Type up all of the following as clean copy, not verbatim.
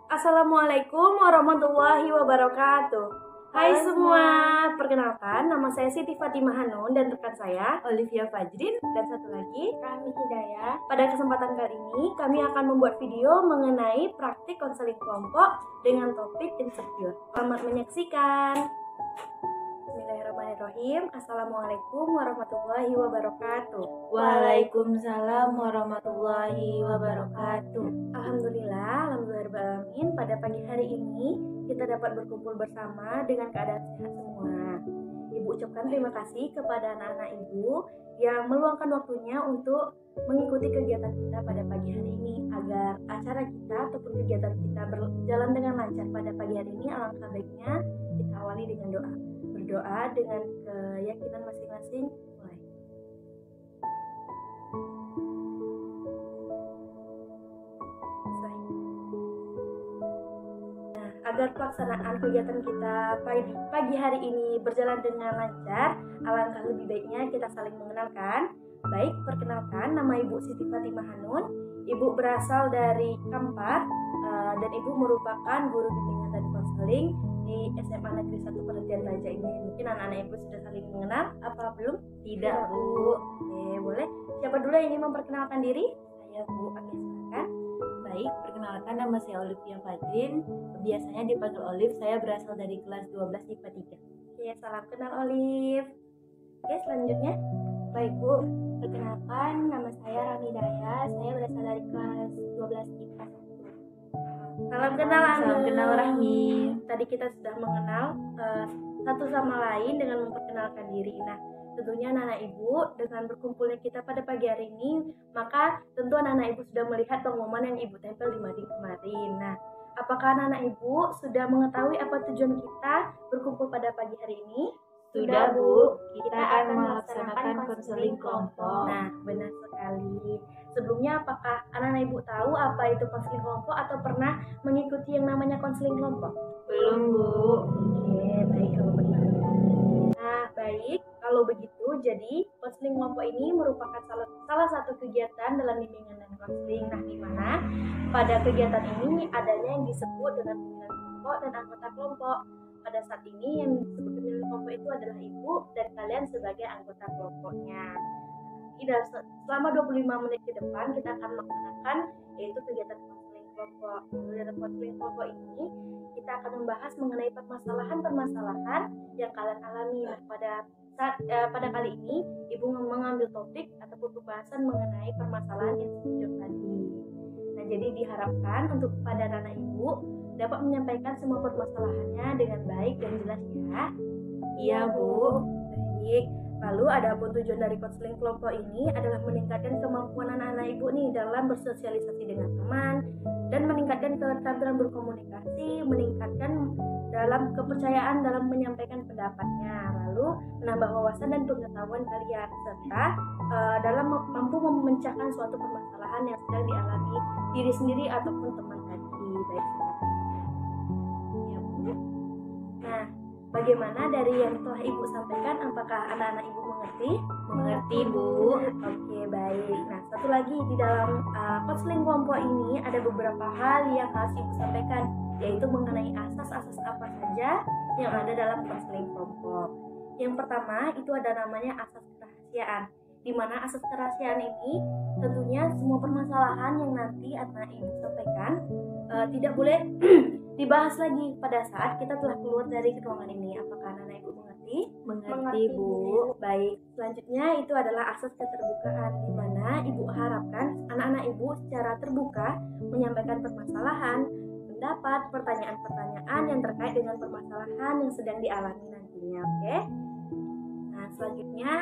Assalamualaikum warahmatullahi wabarakatuh. Hai Halo semua, perkenalkan nama saya Siti Fatimah Hanun dan rekan saya Olivia Fajrin dan satu lagi Rami Hidayah. pada kesempatan kali ini kami akan membuat video mengenai praktik konseling kelompok dengan topik insecure. Selamat menyaksikan. Bismillahirrahmanirrahim. Assalamualaikum warahmatullahi wabarakatuh. Waalaikumsalam warahmatullahi wabarakatuh. Alhamdulillahirrahmanirrahim. Pada pagi hari ini kita dapat berkumpul bersama dengan keadaan sehat semua. Ibu ucapkan terima kasih kepada anak-anak ibu yang meluangkan waktunya untuk mengikuti kegiatan kita pada pagi hari ini. Agar acara kita ataupun kegiatan kita berjalan dengan lancar pada pagi hari ini, alangkah baiknya kita awali dengan doa. Berdoa dengan keyakinan masing-masing. Mulai. Agar pelaksanaan kegiatan kita pagi hari ini berjalan dengan lancar, alangkah lebih baiknya kita saling mengenalkan. Baik, perkenalkan, nama Ibu Siti Fatimah Hanun. Ibu berasal dari Kampar dan Ibu merupakan guru bimbingan dan konseling di SMA Negeri 1 Penentian Raja ini. Mungkin anak-anak Ibu sudah saling mengenal, apa belum? Tidak, Bu. Oke, boleh. Siapa dulu yang ingin memperkenalkan diri? Saya, Bu. Oke, silakan. Baik, perkenalkan nama saya Olivia Fajrin. Biasanya dipanggil Olive. Saya berasal dari kelas 12 IPA 3. Oke, salam kenal Olive. Oke, selanjutnya. Baik, Bu. Perkenalkan nama saya Rami Hidayah. Saya berasal dari kelas 12 IPA 1. Salam kenal Anu. Salam kenal Rahmi. Tadi kita sudah mengenal satu sama lain dengan memperkenalkan diri. Nah, tentunya anak-anak ibu dengan berkumpulnya kita pada pagi hari ini, maka tentu anak-anak ibu sudah melihat pengumuman yang ibu tempel di mading kemarin. Nah, apakah anak-anak ibu sudah mengetahui apa tujuan kita berkumpul pada pagi hari ini? Sudah, Bu. Kita akan melaksanakan konseling kelompok. Nah, benar sekali. Sebelumnya, apakah anak-anak ibu tahu apa itu konseling kelompok atau pernah mengikuti yang namanya konseling kelompok? Belum, Bu. Oke, baik kalau begitu. Nah, baik kalau begitu. Jadi, konseling kelompok ini merupakan salah satu kegiatan dalam bimbingan dan konseling. Nah, di mana pada kegiatan ini adanya yang disebut dengan pimpinan kelompok dan anggota kelompok. Pada saat ini yang disebut pimpinan kelompok itu adalah ibu dan kalian sebagai anggota kelompoknya. Selama 25 menit ke depan kita akan melaksanakan yaitu kegiatan konseling kelompok. Dalam konseling kelompok ini kita akan membahas mengenai permasalahan yang kalian alami. Nah, pada kali ini ibu mengambil topik ataupun pembahasan mengenai permasalahan insecure tadi. Nah, jadi diharapkan untuk kepada anak ibu dapat menyampaikan semua permasalahannya dengan baik dan jelas ya. Iya, Bu. Baik. Lalu adapun tujuan dari konseling kelompok ini adalah meningkatkan kemampuan anak-anak ibu nih dalam bersosialisasi dengan teman dan meningkatkan keterampilan berkomunikasi, meningkatkan dalam kepercayaan dalam menyampaikan pendapatnya, lalu menambah wawasan dan pengetahuan kalian serta dalam mampu memecahkan suatu permasalahan yang sedang dialami diri sendiri ataupun teman tadi. Baik seperti itu. Ya, Bu. Nah, bagaimana dari yang telah Ibu sampaikan? Apakah anak-anak Ibu mengerti? Mengerti, Bu. Oke, baik. Nah, satu lagi di dalam konseling kelompok ini ada beberapa hal yang harus Ibu sampaikan, yaitu mengenai asas-asas apa saja yang ada dalam konseling kelompok. Yang pertama itu ada namanya asas kerahasiaan, di mana asas kerahasiaan ini tentunya semua permasalahan yang nanti anak ibu sampaikan tidak boleh dibahas lagi pada saat kita telah keluar dari ruangan ini. Apakah anak ibu mengerti? Mengerti, Bu. Baik, selanjutnya itu adalah asas keterbukaan, di mana ibu harapkan anak-anak ibu secara terbuka menyampaikan permasalahan, pendapat, pertanyaan-pertanyaan yang terkait dengan permasalahan yang sedang dialami nantinya. Oke? Nah, selanjutnya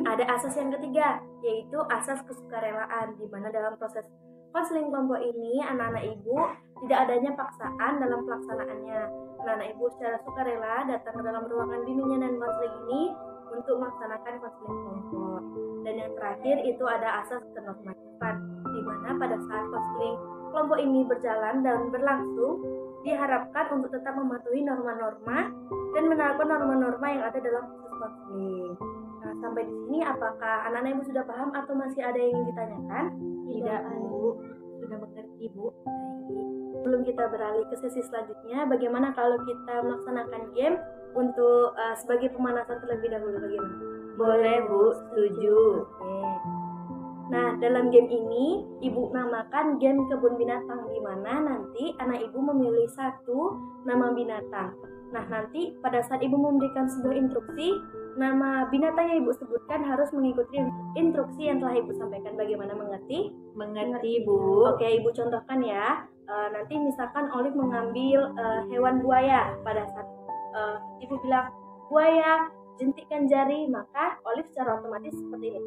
ada asas yang ketiga, yaitu asas kesukarelaan, di mana dalam proses konseling kelompok ini anak-anak ibu tidak adanya paksaan dalam pelaksanaannya. Anak-anak ibu secara sukarela datang ke dalam ruangan bimbingan dan konseling ini untuk melaksanakan konseling kelompok. Dan yang terakhir itu ada asas kenormatifan, di mana pada saat konseling kelompok ini berjalan dan berlangsung diharapkan untuk tetap mematuhi norma-norma dan menerapkan norma-norma yang ada dalam proses konseling. Nah, sampai di sini apakah anak-anak ibu sudah paham atau masih ada yang ingin ditanyakan? Tidak, Bu. sudah mengerti, Bu. Baik. Sebelum kita beralih ke sesi selanjutnya, bagaimana kalau kita melaksanakan game untuk sebagai pemanasan terlebih dahulu, bagaimana? Boleh, Bu. Setuju. Oke. Nah, dalam game ini ibu namakan game kebun binatang, di mana nanti anak ibu memilih satu nama binatang. Nah, nanti pada saat ibu memberikan sebuah instruksi, nama binatang yang ibu sebutkan harus mengikuti instruksi yang telah ibu sampaikan. Bagaimana, mengerti? Mengerti, Bu. Oke, ibu contohkan ya. Nanti misalkan Olive mengambil hewan buaya. Pada saat ibu bilang buaya, jentikkan jari, maka Olive secara otomatis seperti ini.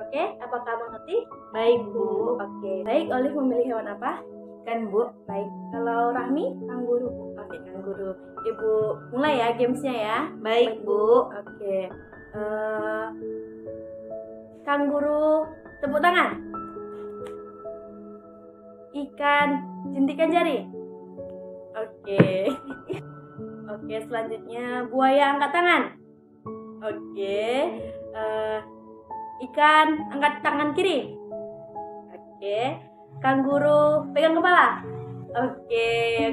Oke, apakah mengerti? Baik, Bu. Oke, baik. Olive memilih hewan apa? Kan, Bu. Baik. Kalau Rahmi, kanguru. Oke, kanguru. Ibu mulai ya gamesnya ya. Baik, Bu. Oke. Kanguru, tepuk tangan. Ikan, jentikan jari. Oke. Oke, selanjutnya buaya, angkat tangan. Oke. Ikan, angkat tangan kiri. Oke. Kanguru, pegang kepala. Oke,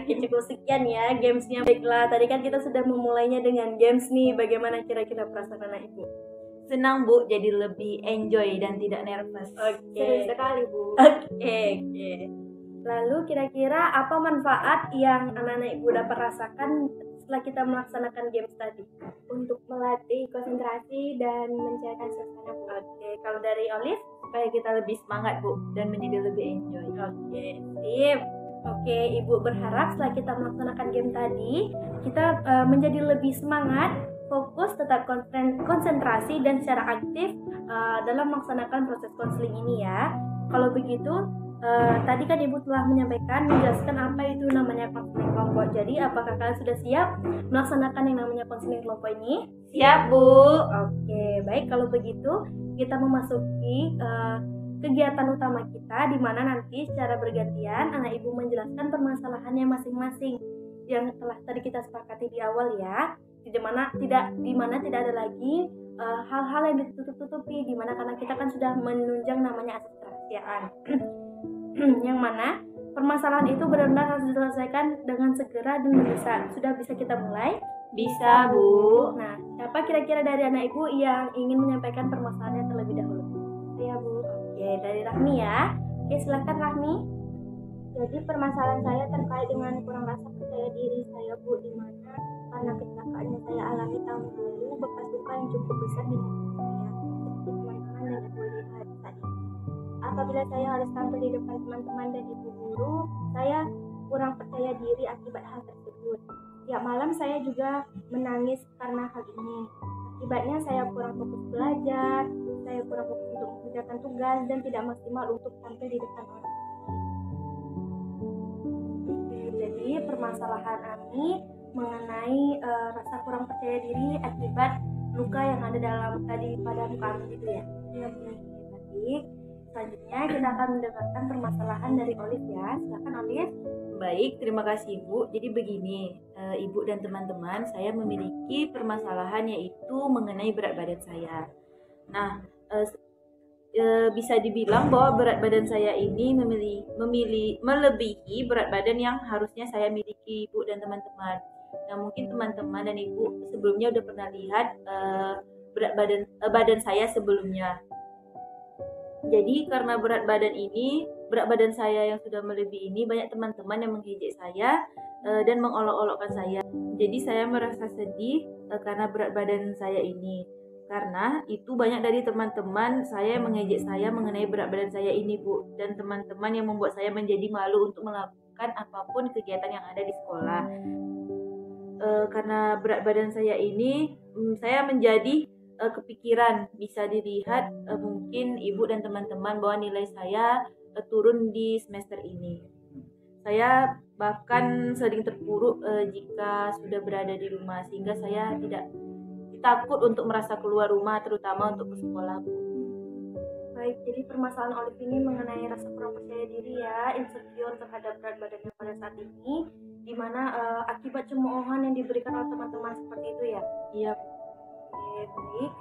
cukup sekian ya gamesnya. Baiklah, tadi kan kita sudah memulainya dengan games nih. Bagaimana kira-kira perasaan anak ibu? Senang, Bu, jadi lebih enjoy dan tidak nervous. Oke. Seru sekali, Bu. Oke. Lalu kira-kira apa manfaat yang anak-anak ibu dapat rasakan setelah kita melaksanakan games tadi? Untuk melatih konsentrasi dan mencairkan suasana, Bu. Oke, kalau dari Olive? Supaya kita lebih semangat, Bu, dan menjadi lebih enjoy. Oke, sip. Oke, ibu berharap setelah kita melaksanakan game tadi, kita menjadi lebih semangat, fokus, tetap konsentrasi, dan secara aktif dalam melaksanakan proses konseling ini ya. Kalau begitu, tadi kan ibu telah menjelaskan apa itu namanya konseling kelompok. Jadi, apakah kalian sudah siap melaksanakan yang namanya konseling kelompok ini? Siap, Bu. Oke, baik. Kalau begitu, kita memasuki kegiatan utama kita, di mana nanti secara bergantian anak ibu menjelaskan permasalahannya masing-masing yang telah tadi kita sepakati di awal ya. Di mana tidak ada lagi hal-hal yang ditutup-tutupi, di mana karena kita kan sudah menunjang namanya asas kerahasiaan. Yang mana permasalahan itu benar-benar harus diselesaikan dengan segera dan sudah bisa kita mulai. Bisa, Bu. Nah, siapa kira-kira dari anak ibu yang ingin menyampaikan permasalahannya terlebih dahulu? Saya, Bu. Oke, dari Rahmi ya. Oke, silakan Rahmi. Jadi permasalahan saya terkait dengan kurang rasa percaya diri saya, Bu, di mana karena kecelakaan yang saya alami tahun lalu bekas luka yang cukup besar di tubuh saya, seperti teman-teman dan ibu lihat tadi. Apabila saya harus tampil di depan teman-teman dan ibu guru, saya kurang percaya diri akibat hal tersebut. Tiap malam saya juga menangis karena hal ini. Akibatnya saya kurang fokus belajar, saya kurang fokus untuk mengerjakan tugas, dan tidak maksimal untuk tampil di depan orang. Jadi permasalahan Ami mengenai rasa kurang percaya diri akibat luka yang ada pada muka Ami gitu ya. Ya, Bu. Baik. Selanjutnya kita akan mendengarkan permasalahan dari Olive ya. Silakan Olive. Baik, terima kasih, Bu. Jadi begini, Ibu dan teman-teman, saya memiliki permasalahan yaitu mengenai berat badan saya. Nah, bisa dibilang bahwa berat badan saya ini melebihi berat badan yang harusnya saya miliki, Bu dan teman-teman. Nah, mungkin teman-teman dan Ibu sebelumnya udah pernah lihat berat badan saya sebelumnya. Jadi karena berat badan saya yang sudah melebihi ini, banyak teman-teman yang mengejek saya dan mengolok-olokkan saya. Jadi saya merasa sedih karena berat badan saya ini. Karena itu banyak dari teman-teman saya yang mengejek saya mengenai berat badan saya ini, Bu. Dan teman-teman yang membuat saya menjadi malu untuk melakukan apapun kegiatan yang ada di sekolah. Karena berat badan saya ini, saya menjadi kepikiran, bisa dilihat mungkin ibu dan teman-teman bahwa nilai saya turun di semester ini. Saya bahkan sering terpuruk jika sudah berada di rumah, sehingga saya tidak takut untuk merasa keluar rumah, terutama untuk ke sekolah. Baik, jadi permasalahan Olive ini mengenai rasa kurang percaya diri ya, insecure terhadap berat badannya pada saat ini, di mana akibat cemoohan yang diberikan oleh teman-teman seperti itu ya. Iya. Oke, baik.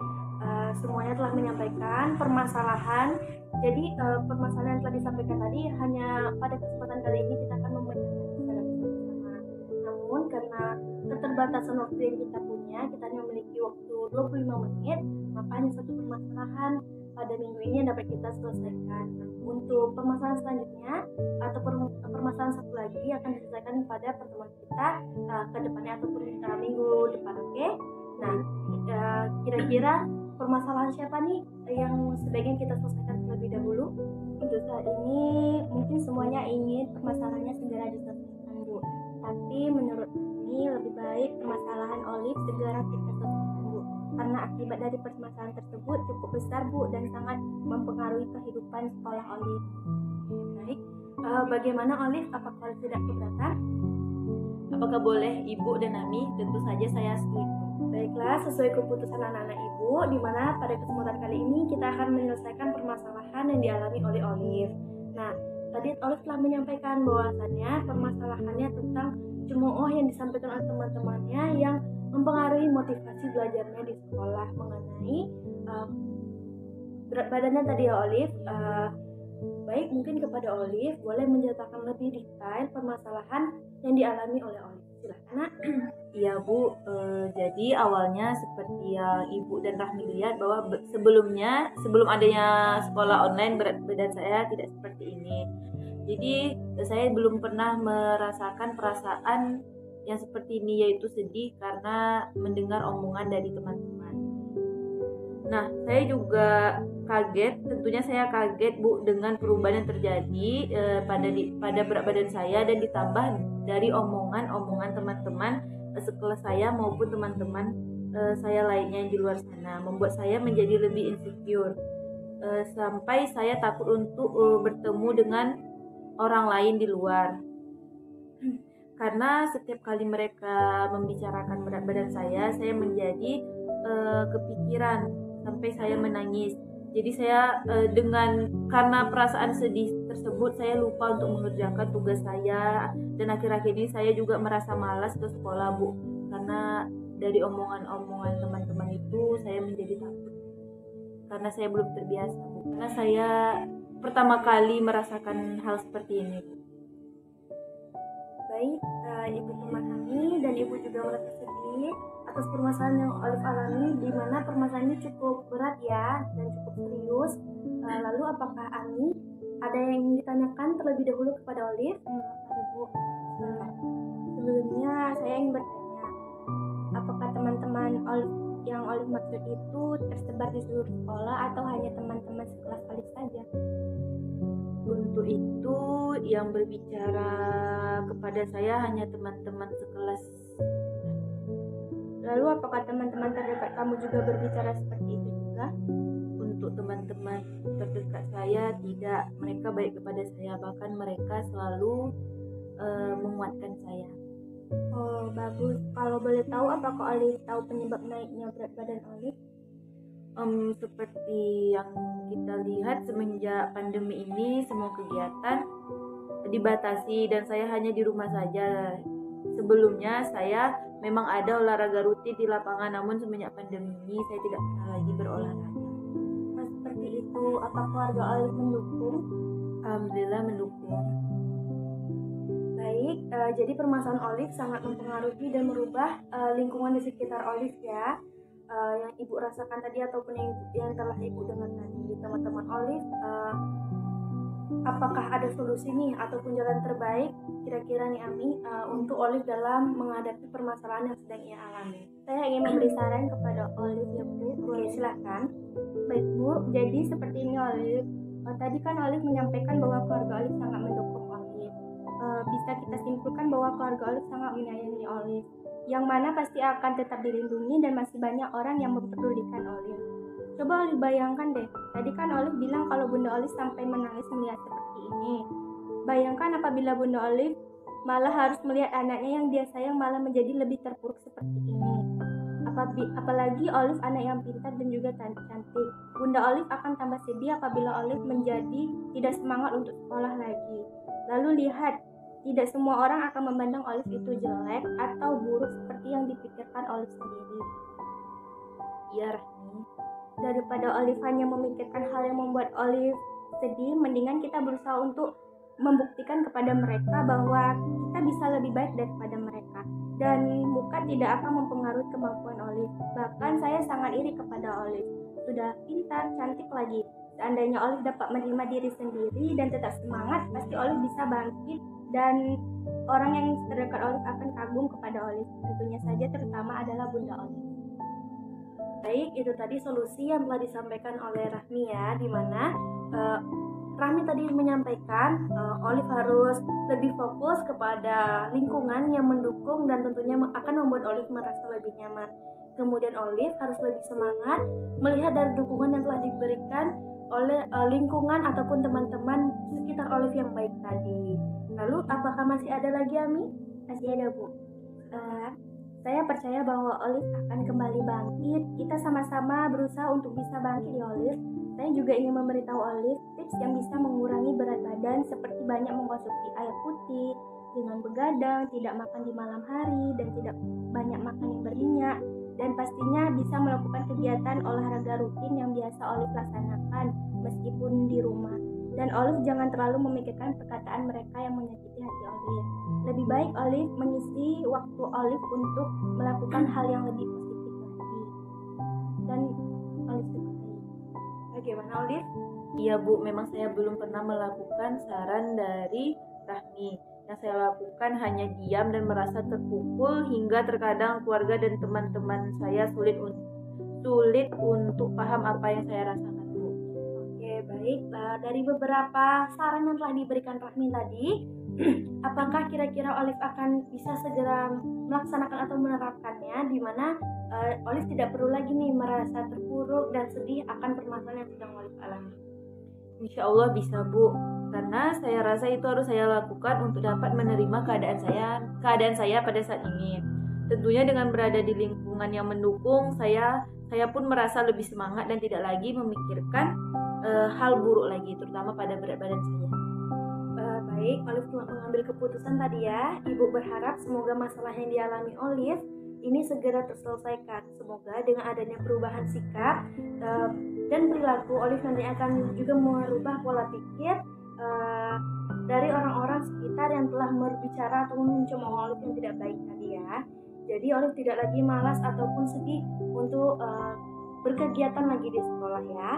Semuanya telah menyampaikan permasalahan Jadi permasalahan yang telah disampaikan tadi hanya pada kesempatan kali ini kita akan memecahkan secara bersama. Namun karena keterbatasan waktu yang kita punya, kita hanya memiliki waktu 25 menit, maka hanya satu permasalahan pada minggu ini yang dapat kita selesaikan. Nah, untuk permasalahan selanjutnya atau permasalahan satu lagi akan diselesaikan pada pertemuan kita ke depannya ataupun minggu depan, oke? Nah, kira-kira permasalahan siapa nih yang sebaiknya kita selesaikan terlebih dahulu? Untuk saat ini mungkin semuanya ingin permasalahannya segera diselesaikan, Bu. Tapi menurut kami lebih baik permasalahan Olive segera kita selesaikan, Bu. Karena akibat dari permasalahan tersebut cukup besar, Bu, dan sangat mempengaruhi kehidupan sekolah Olive. Baik, bagaimana Olive? Apakah Olive tidak keberatan? Apakah boleh Ibu dan Ami? Tentu saja saya setuju. Baiklah, sesuai keputusan anak-anak Ibu, di mana pada kesempatan kali ini kita akan menyelesaikan permasalahan yang dialami oleh Olive. Nah, tadi Olive telah menyampaikan bahwasannya permasalahannya tentang cemooh yang disampaikan oleh teman-temannya yang mempengaruhi motivasi belajarnya di sekolah mengenai berat badannya tadi ya Olive. Baik, mungkin kepada Olive boleh menceritakan lebih detail permasalahan yang dialami oleh Olive. Silakan. Iya Bu, jadi awalnya seperti yang Ibu dan Rahmi lihat bahwa sebelum adanya sekolah online berat badan saya tidak seperti ini. Jadi saya belum pernah merasakan perasaan yang seperti ini, yaitu sedih karena mendengar omongan dari teman-teman. Nah, saya juga kaget, tentunya saya kaget Bu dengan perubahan yang terjadi pada berat badan saya, dan ditambah dari omongan-omongan teman-teman sekelas saya maupun teman-teman saya lainnya di luar sana, membuat saya menjadi lebih insecure, sampai saya takut untuk bertemu dengan orang lain di luar. Karena setiap kali mereka membicarakan berat badan saya menjadi kepikiran sampai saya menangis. Jadi saya karena perasaan sedih tersebut, saya lupa untuk mengerjakan tugas saya, dan akhir-akhir ini saya juga merasa malas ke sekolah Bu, karena dari omongan-omongan teman-teman itu saya menjadi takut karena saya belum terbiasa Bu, karena saya pertama kali merasakan hal seperti ini Bu. Baik, Ibu memahami dan Ibu juga merasa sedih atas permasalahan yang Olive alami, di mana permasalahan ini cukup berat ya dan cukup serius. Lalu apakah Ami ada yang ingin ditanyakan terlebih dahulu kepada Olive? Bu, sebelumnya saya ingin bertanya, apakah teman-teman yang Olive maksud itu tersebar di seluruh sekolah atau hanya teman-teman sekelas Olive saja? Untuk itu yang berbicara kepada saya hanya teman-teman sekelas. Lalu apakah teman-teman terdekat kamu juga berbicara seperti itu juga? Untuk teman-teman terdekat saya tidak, mereka baik kepada saya, bahkan mereka selalu menguatkan saya. Oh bagus, kalau boleh tahu apakah Olive tahu penyebab naiknya berat badan Olive? Seperti yang kita lihat semenjak pandemi ini semua kegiatan dibatasi dan saya hanya di rumah saja. Sebelumnya saya memang ada olahraga rutin di lapangan, namun semenjak pandemi ini saya tidak pernah lagi berolahraga. Seperti itu, apa keluarga Olive mendukung? Alhamdulillah mendukung. Baik, jadi permasalahan Olive sangat mempengaruhi dan merubah lingkungan di sekitar Olive ya. Yang Ibu rasakan tadi ataupun yang telah Ibu dengar tadi, teman-teman Olive, apakah ada solusi nih ataupun jalan terbaik kira-kira nih Ami untuk Olive dalam menghadapi permasalahan yang sedang ia alami? Saya ingin memberi saran kepada Olive ya Bu. Boleh, silakan. Baik Bu, jadi seperti ini Olive. Tadi kan Olive menyampaikan bahwa keluarga Olive sangat mendukung Olive. Bisa kita simpulkan bahwa keluarga Olive sangat menyayangi Olive, yang mana pasti akan tetap dilindungi dan masih banyak orang yang mempedulikan Olive. Coba Olive bayangkan deh, tadi kan Olive bilang kalau Bunda Olive sampai menangis melihat seperti ini. Bayangkan apabila Bunda Olive malah harus melihat anaknya yang dia sayang malah menjadi lebih terpuruk seperti ini. Apalagi Olive anak yang pintar dan juga cantik. Bunda Olive akan tambah sedih apabila Olive menjadi tidak semangat untuk sekolah lagi. Lalu lihat, tidak semua orang akan memandang Olive itu jelek atau buruk seperti yang dipikirkan Olive sendiri. Iya Rahmi. Daripada Olive hanya memikirkan hal yang membuat Olive sedih, mendingan kita berusaha untuk membuktikan kepada mereka bahwa kita bisa lebih baik daripada mereka. Dan muka tidak akan mempengaruhi kemampuan Olive. Bahkan saya sangat iri kepada Olive. Sudah pintar, cantik lagi. Seandainya Olive dapat menerima diri sendiri dan tetap semangat, pasti Olive bisa bangkit dan orang yang terdekat Olive akan kagum kepada Olive. Tentunya saja terutama adalah Bunda Olive. Baik, itu tadi solusi yang telah disampaikan oleh Rahmi ya, dimana Rahmi tadi menyampaikan Olive harus lebih fokus kepada lingkungan yang mendukung dan tentunya akan membuat Olive merasa lebih nyaman. Kemudian Olive harus lebih semangat melihat dari dukungan yang telah diberikan oleh lingkungan ataupun teman-teman sekitar Olive yang baik tadi. Lalu apakah masih ada lagi, Ami? Masih ada, Bu. Saya percaya bahwa Olive akan kembali bangkit. Kita sama-sama berusaha untuk bisa bangkit ya Olive. Saya juga ingin memberitahu Olive tips yang bisa mengurangi berat badan seperti banyak mengkonsumsi air putih, dengan begadang, tidak makan di malam hari, dan tidak banyak makan yang berminyak. Dan pastinya bisa melakukan kegiatan olahraga rutin yang biasa Olive laksanakan meskipun di rumah. Dan Olive jangan terlalu memikirkan perkataan mereka yang menyakiti hati Olive. Lebih baik Olive mengisi waktu Olive untuk melakukan hal yang lebih positif lagi. Dan Olive sukai. Bagaimana Olive? Iya Bu, memang saya belum pernah melakukan saran dari Rahmi. Yang saya lakukan hanya diam dan merasa terpukul hingga terkadang keluarga dan teman-teman saya sulit untuk paham apa yang saya rasakan Bu. Oke, baik. Dari beberapa saran yang telah diberikan Rahmi tadi, apakah kira-kira Olive akan bisa segera melaksanakan atau menerapkannya, di mana Olive tidak perlu lagi nih merasa terpuruk dan sedih akan permasalahan yang sedang Olive alami? Insya Allah bisa Bu, karena saya rasa itu harus saya lakukan untuk dapat menerima keadaan saya pada saat ini. Tentunya dengan berada di lingkungan yang mendukung, saya pun merasa lebih semangat dan tidak lagi memikirkan hal buruk lagi, terutama pada berat badan saya. Baik, Olive telah mengambil keputusan tadi ya. Ibu berharap semoga masalah yang dialami Olive ini segera terselesaikan. Semoga dengan adanya perubahan sikap dan perilaku, Olive nanti akan juga merubah pola pikir dari orang-orang sekitar yang telah berbicara atau mencemooh Olive yang tidak baik tadi ya. Jadi Olive tidak lagi malas ataupun sedih untuk berkegiatan lagi di sekolah ya.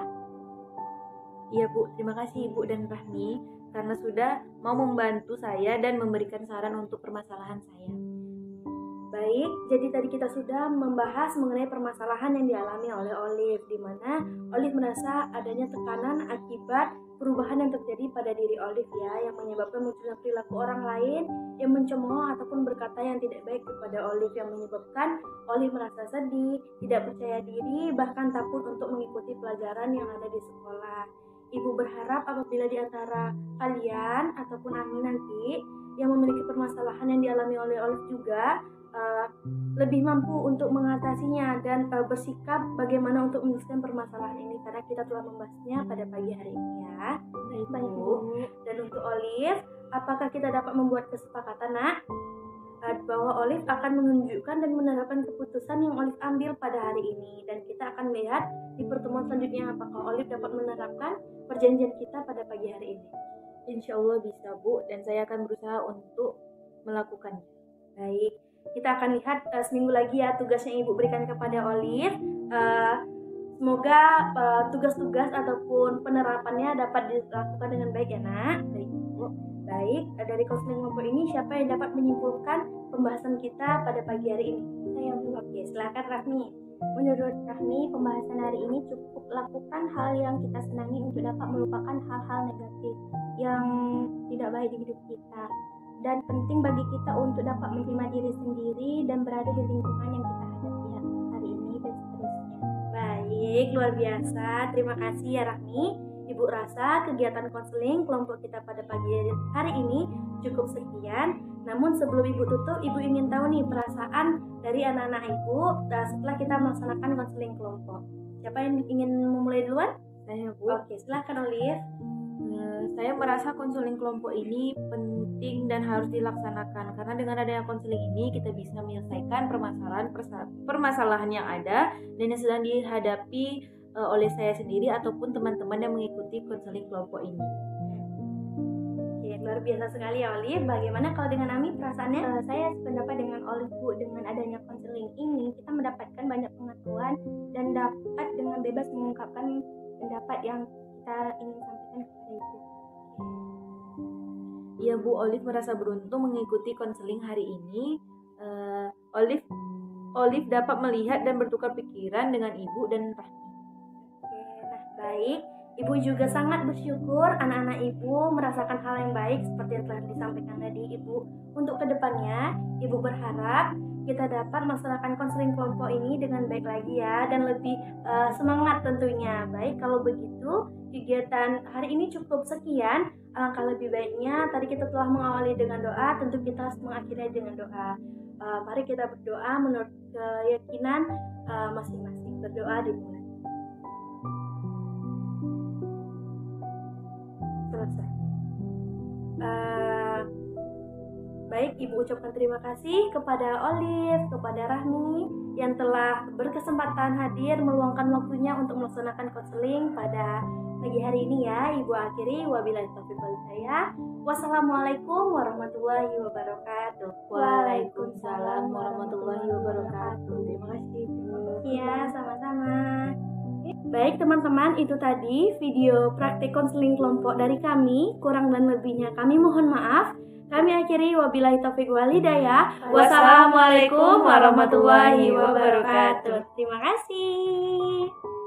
Iya Bu, terima kasih Ibu dan Rahmi karena sudah mau membantu saya dan memberikan saran untuk permasalahan saya. Baik, jadi tadi kita sudah membahas mengenai permasalahan yang dialami oleh Olive, di mana Olive merasa adanya tekanan akibat perubahan yang terjadi pada diri Olive ya, yang menyebabkan munculnya perilaku orang lain yang mencemooh ataupun berkata yang tidak baik kepada Olive, yang menyebabkan Olive merasa sedih, tidak percaya diri, bahkan takut untuk mengikuti pelajaran yang ada di sekolah. Ibu berharap apabila di antara kalian ataupun Ami nanti yang memiliki permasalahan yang dialami oleh Olive juga lebih mampu untuk mengatasinya dan bersikap bagaimana untuk menyelesaikan permasalahan ini, karena kita telah membahasnya pada pagi hari ini ya. Baik Bu. Dan untuk Olive, apakah kita dapat membuat kesepakatan nak bahwa Olive akan menunjukkan dan menerapkan keputusan yang Olive ambil pada hari ini, dan kita akan lihat di pertemuan selanjutnya apakah Olive dapat menerapkan perjanjian kita pada pagi hari ini. Insya Allah bisa Bu, dan saya akan berusaha untuk melakukannya. Baik, kita akan lihat seminggu lagi ya tugas yang Ibu berikan kepada Olive. Semoga tugas-tugas ataupun penerapannya dapat dilakukan dengan baik ya nak. Baik Bu. Baik, dari konseling kelompok ini siapa yang dapat menyimpulkan pembahasan kita pada pagi hari ini? Saya Bu. Oke, silakan Rahmi. Menurut Rahmi, pembahasan hari ini cukup lakukan hal yang kita senangi untuk dapat melupakan hal-hal negatif yang tidak baik di hidup kita. Dan penting bagi kita untuk dapat menerima diri sendiri dan berada di lingkungan yang kita hadapi hari ini dan seterusnya. Baik, luar biasa. Terima kasih ya Rahmi. Ibu rasa kegiatan konseling kelompok kita pada pagi hari ini cukup sekian. Namun sebelum Ibu tutup, Ibu ingin tahu nih perasaan dari anak-anak Ibu setelah kita melaksanakan konseling kelompok. Siapa yang ingin memulai duluan? Saya Bu. Oke, silakan Olive. Saya merasa konseling kelompok ini penting dan harus dilaksanakan, karena dengan adanya konseling ini kita bisa menyelesaikan permasalahan yang ada dan yang sedang dihadapi oleh saya sendiri ataupun teman-teman yang mengikuti konseling kelompok ini. Oke, luar biasa sekali ya Olive. Bagaimana kalau dengan Ami perasaannya? Saya sependapat dengan Olive Bu. Dengan adanya konseling ini kita mendapatkan banyak pengetahuan dan dapat dengan bebas mengungkapkan pendapat yang kita ingin sampaikan kepada Ibu. Ya Bu, Olive merasa beruntung mengikuti konseling hari ini. Olive dapat melihat dan bertukar pikiran dengan Ibu dan Rahmi. Oke, nah baik. Ibu juga sangat bersyukur anak-anak Ibu merasakan hal yang baik seperti yang telah disampaikan tadi Ibu. Untuk kedepannya, Ibu berharap kita dapat melaksanakan konseling kelompok ini dengan baik lagi ya, dan lebih semangat tentunya. Baik, kalau begitu kegiatan hari ini cukup sekian. Alangkah lebih baiknya tadi kita telah mengawali dengan doa, tentu kita harus mengakhiri dengan doa. Mari kita berdoa menurut keyakinan masing-masing. Berdoa dimulai. Selesai. Baik, Ibu ucapkan terima kasih kepada Olive, kepada Rahmi yang telah berkesempatan hadir meluangkan waktunya untuk melaksanakan konseling pada pagi hari ini ya. Ibu akhiri, wabillahi taufiq wal hidayah. Wassalamualaikum warahmatullahi wabarakatuh. Waalaikumsalam warahmatullahi wabarakatuh. Terima kasih. Iya, sama-sama. Baik teman-teman, itu tadi video praktik konseling kelompok dari kami. Kurang dan lebihnya kami mohon maaf. Kami akhiri, wabillahi taufiq wal hidayah. Wassalamualaikum warahmatullahi wabarakatuh. Terima kasih.